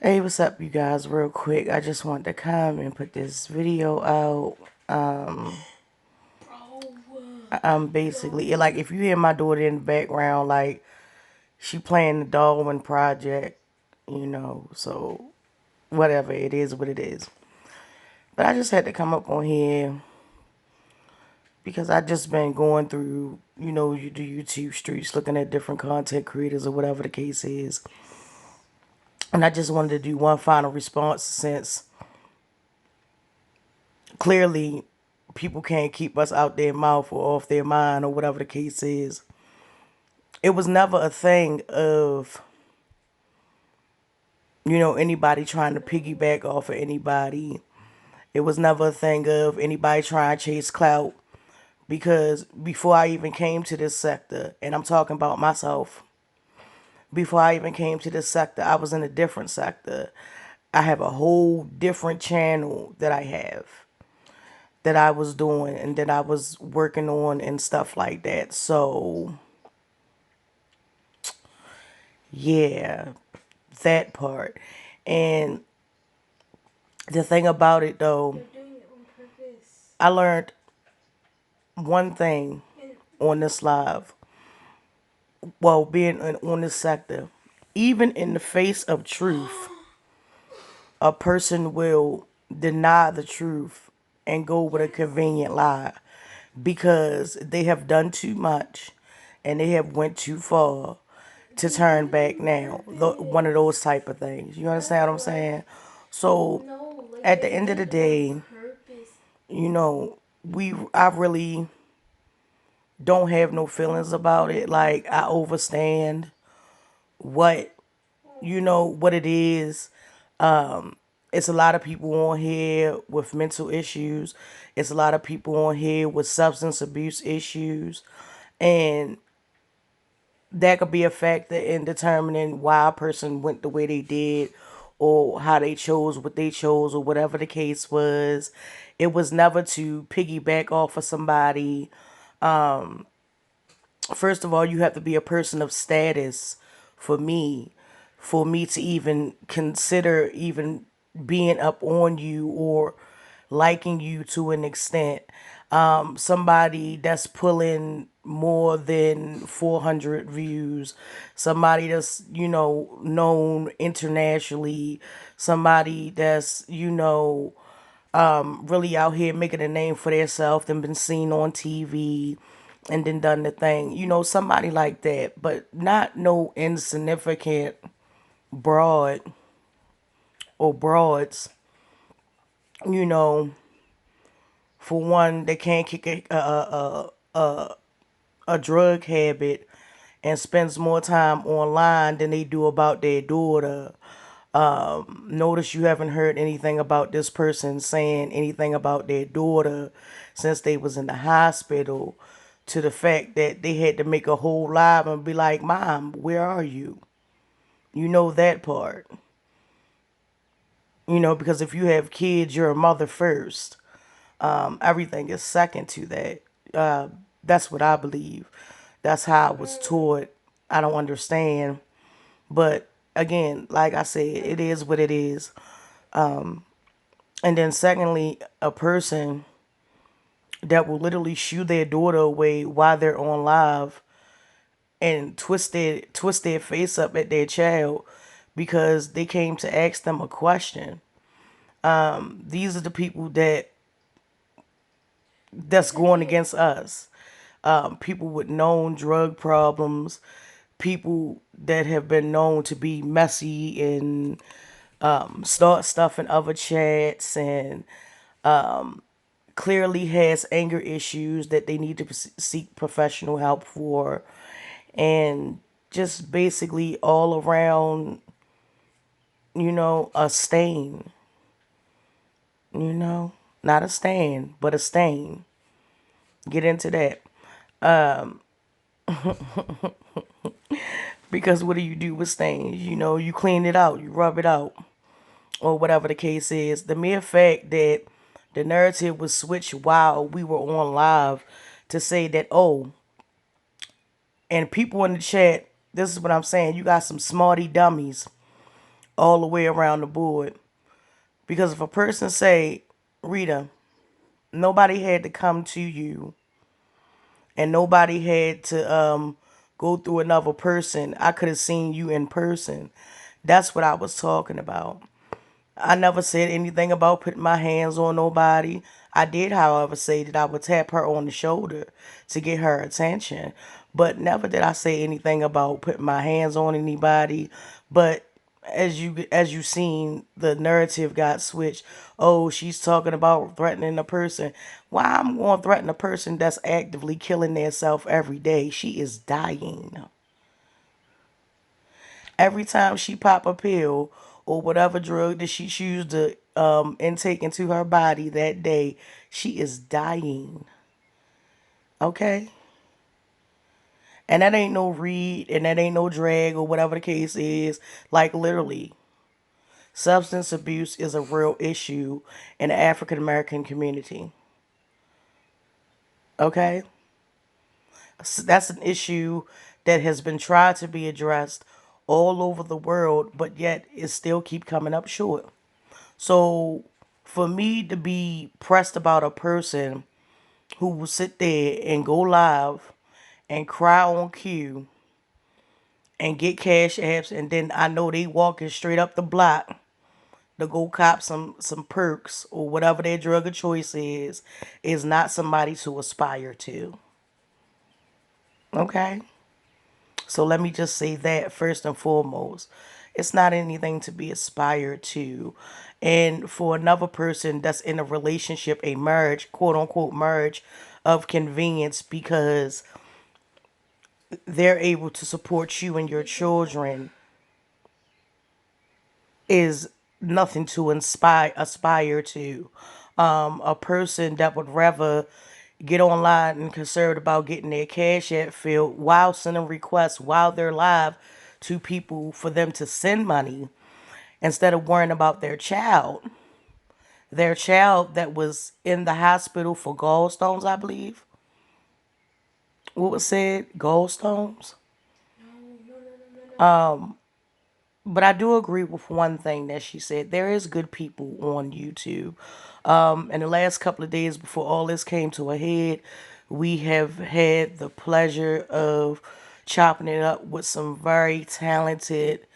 Hey, what's up, you guys? Real quick, I just wanted to come and put this video out. I'm basically like, if you hear my daughter in the background, like she playing the Darwin Project, so whatever it is, what it is. But I just had to come up on here because I just been going through, the YouTube streets, looking at different content creators or whatever the case is, and I just wanted to do one final response since clearly people can't keep us out their mouth or off their mind or whatever the case is. It was never a thing of, anybody trying to piggyback off of anybody. It was never a thing of anybody trying to chase clout, because before I even came to this sector, and I'm talking about myself, before I even came to this sector, I was in a different sector. I have a whole different channel that I was doing and that I was working on and stuff like that. So, yeah, that part. And the thing about it though, I learned one thing on this live, well, being on this sector, even in the face of truth, a person will deny the truth and go with a convenient lie because they have done too much and they have went too far to turn back now. One of those type of things. You understand what I'm saying? So at the end of the day, I really don't have no feelings about it. Like, I overstand what what it is. It's a lot of people on here with mental issues. It's a lot of people on here with substance abuse issues. And that could be a factor in determining why a person went the way they did or how they chose what they chose or whatever the case was. It was never to piggyback off of somebody. First of all, you have to be a person of status for me, to even consider even being up on you or liking you to an extent. Somebody that's pulling more than 400 views, somebody that's, known internationally, somebody that's, really out here making a name for themselves and been seen on TV and then done the thing. Somebody like that, but not no insignificant broad or broads, you know, for one, they can't kick a drug habit and spends more time online than they do about their daughter. Notice you haven't heard anything about this person saying anything about their daughter since they was in the hospital, to the fact that they had to make a whole live and be like, Mom, where are you? You know that part. Because if you have kids, you're a mother first. Everything is second to that. That's what I believe. That's how I was taught. I don't understand. But again, like I said, it is what it is. And then secondly, a person that will literally shoo their daughter away while they're on live and twist their face up at their child because they came to ask them a question. These are the people that's going against us. People with known drug problems, people that have been known to be messy and start stuff in other chats, and clearly has anger issues that they need to seek professional help for, and just basically all around, a stain, you know, not a stain, but a stain. Get into that. Because what do you do with stains? You clean it out, you rub it out, or whatever the case is. The mere fact that the narrative was switched while we were on live to say that, oh, and people in the chat, this is what I'm saying, you got some smarty dummies. all the way around the board. Because if a person say, Rita, nobody had to come to you and nobody had to go through another person. I could have seen you in person. That's what I was talking about. I never said anything about putting my hands on nobody. I did, however, say that I would tap her on the shoulder to get her attention. But never did I say anything about putting my hands on anybody. But as you seen, the narrative got switched. Oh, she's talking about threatening a person. Why I'm going to threaten a person that's actively killing themselves every day? She is dying. Every time she pop a pill or whatever drug that she choose to intake into her body that day, she is dying. Okay? And that ain't no read and that ain't no drag or whatever the case is. Like literally, substance abuse is a real issue in the African American community. Okay? That's an issue that has been tried to be addressed all over the world, but yet it still keep coming up short. So for me to be pressed about a person who will sit there and go live and cry on cue and get cash apps and then I know they walking straight up the block to go cop some perks or whatever their drug of choice is not somebody to aspire to. Okay? So let me just say that first and foremost. It's not anything to be aspired to. And for another person that's in a relationship, a marriage, quote unquote marriage of convenience because they're able to support you and your children is nothing to aspire to. A person that would rather get online and concerned about getting their cash app filled while sending requests while they're live to people for them to send money instead of worrying about their child that was in the hospital for gallstones, I believe. What was said? Gallstones. But I do agree with one thing that she said. There is good people on YouTube. In the last couple of days before all this came to a head, we have had the pleasure of chopping it up with some very talented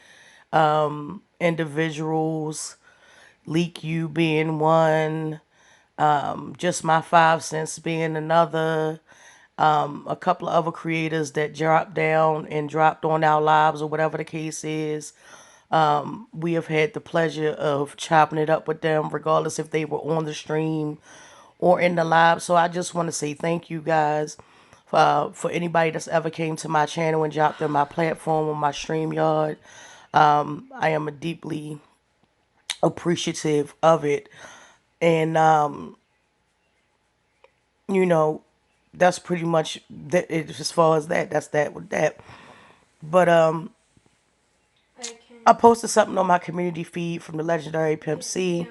individuals. Leak You being one, Just My 5 Cents being another, a couple of other creators that dropped down and dropped on our lives or whatever the case is. We have had the pleasure of chopping it up with them, regardless if they were on the stream or in the live. So I just want to say thank you guys for anybody that's ever came to my channel and dropped on my platform on my StreamYard. I am deeply appreciative of it. And, you know, that's pretty much that as far as that. That's that with that. But I posted something on my community feed from the legendary Pimp C,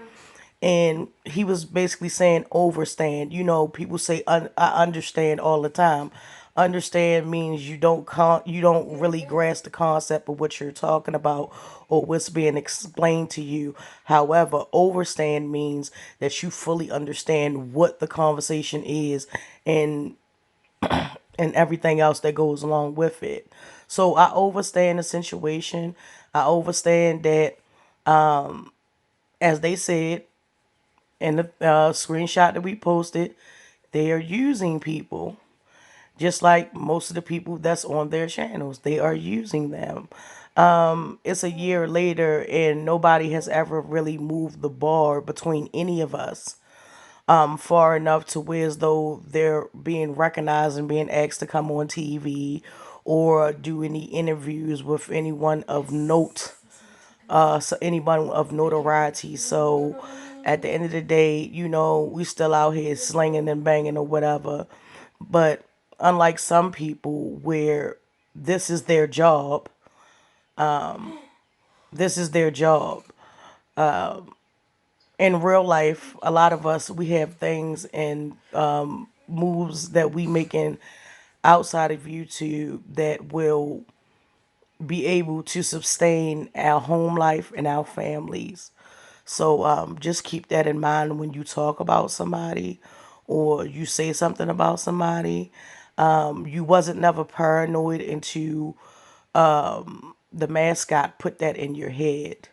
and he was basically saying overstand. You know, people say I understand all the time. Understand means you don't really grasp the concept of what you're talking about or what's being explained to you. However, overstand means that you fully understand what the conversation is and everything else that goes along with it. So I overstand the situation. I overstand that, as they said in the screenshot that we posted, they are using people. Just like most of the people that's on their channels, they are using them. It's a year later, and nobody has ever really moved the bar between any of us far enough to where as though they're being recognized and being asked to come on TV or do any interviews with anyone of note, so anyone of notoriety. So at the end of the day, we still out here slinging and banging or whatever. But unlike some people where this is their job, this is their job. In real life, a lot of us, we have things and moves that we making outside of YouTube that will be able to sustain our home life and our families. So just keep that in mind when you talk about somebody or you say something about somebody. You wasn't never paranoid into the mascot put that in your head.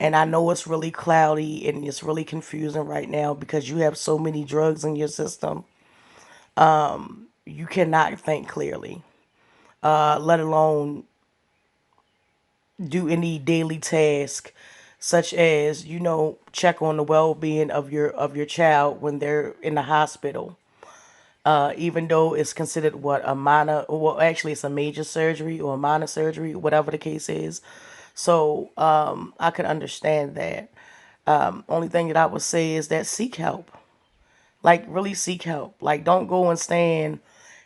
And I know it's really cloudy and it's really confusing right now because you have so many drugs in your system. You cannot think clearly, let alone do any daily task such as check on the well-being of your child when they're in the hospital, even though it's considered what a minor, well actually it's a major surgery or a minor surgery, whatever the case is. So I can understand that. Only thing that I would say is that seek help. Like really seek help. Like don't go and stand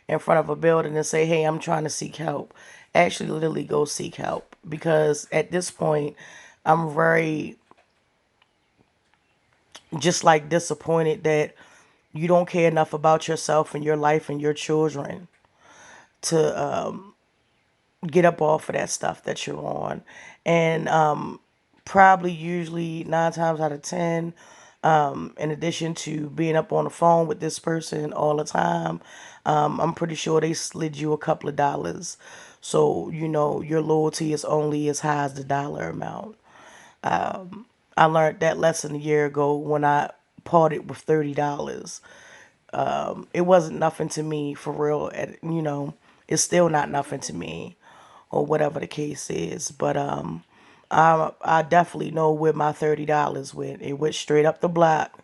in front of a building and say, "Hey, I'm trying to seek help." Actually, literally go seek help because at this point, I'm very just like disappointed that you don't care enough about yourself and your life and your children to get up off of that stuff that you're on. And probably usually 9 times out of 10, in addition to being up on the phone with this person all the time, I'm pretty sure they slid you a couple of dollars. So, your loyalty is only as high as the dollar amount. I learned that lesson a year ago when I parted with $30. It wasn't nothing to me for real. It's still not nothing to me or whatever the case is. But I definitely know where my $30 went. It went straight up the block,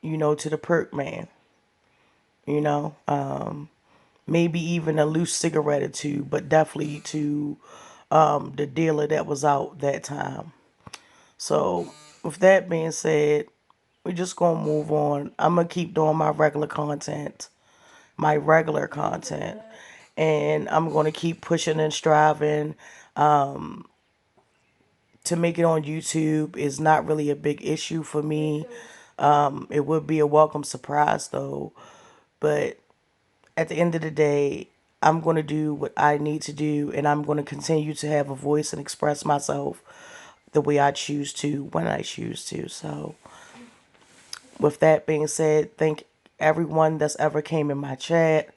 to the perk man. You know, maybe even a loose cigarette or two, but definitely to the dealer that was out that time. So with that being said, we're just gonna move on. I'm gonna keep doing my regular content, and I'm gonna keep pushing and striving. To make it on YouTube is not really a big issue for me. It would be a welcome surprise though. But at the end of the day, I'm going to do what I need to do and I'm going to continue to have a voice and express myself the way I choose to when I choose to. So, with that being said, thank everyone that's ever came in my chat,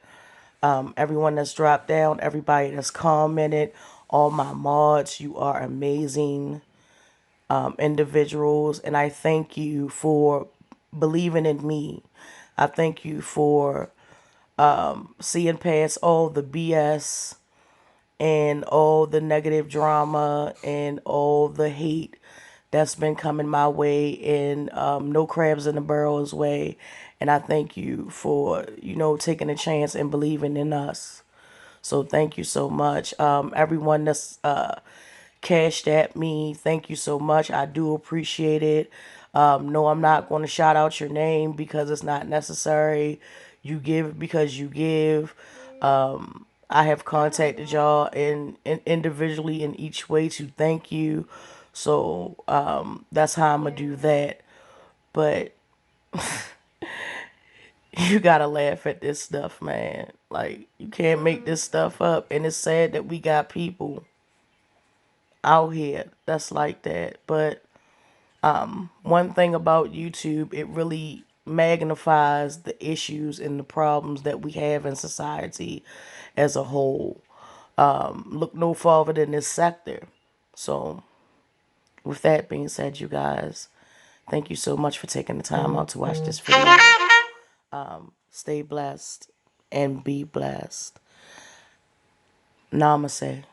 everyone that's dropped down, everybody that's commented, all my mods. You are amazing individuals, and I thank you for believing in me. I thank you for seeing past all the BS and all the negative drama and all the hate that's been coming my way and no crabs in the barrel's way. And I thank you for, taking a chance and believing in us. So thank you so much. Everyone that's cashed at me, thank you so much. I do appreciate it. No, I'm not going to shout out your name because it's not necessary. You give because you give. I have contacted y'all in individually in each way to thank you. So that's how I'm going to do that. But you gotta laugh at this stuff, man. Like, you can't make this stuff up. And it's sad that we got people out here that's like that. But one thing about YouTube, it really magnifies the issues and the problems that we have in society as a whole. Look no farther than this sector. So, with that being said, you guys, thank you so much for taking the time out to watch this video. Stay blessed and be blessed. Namaste.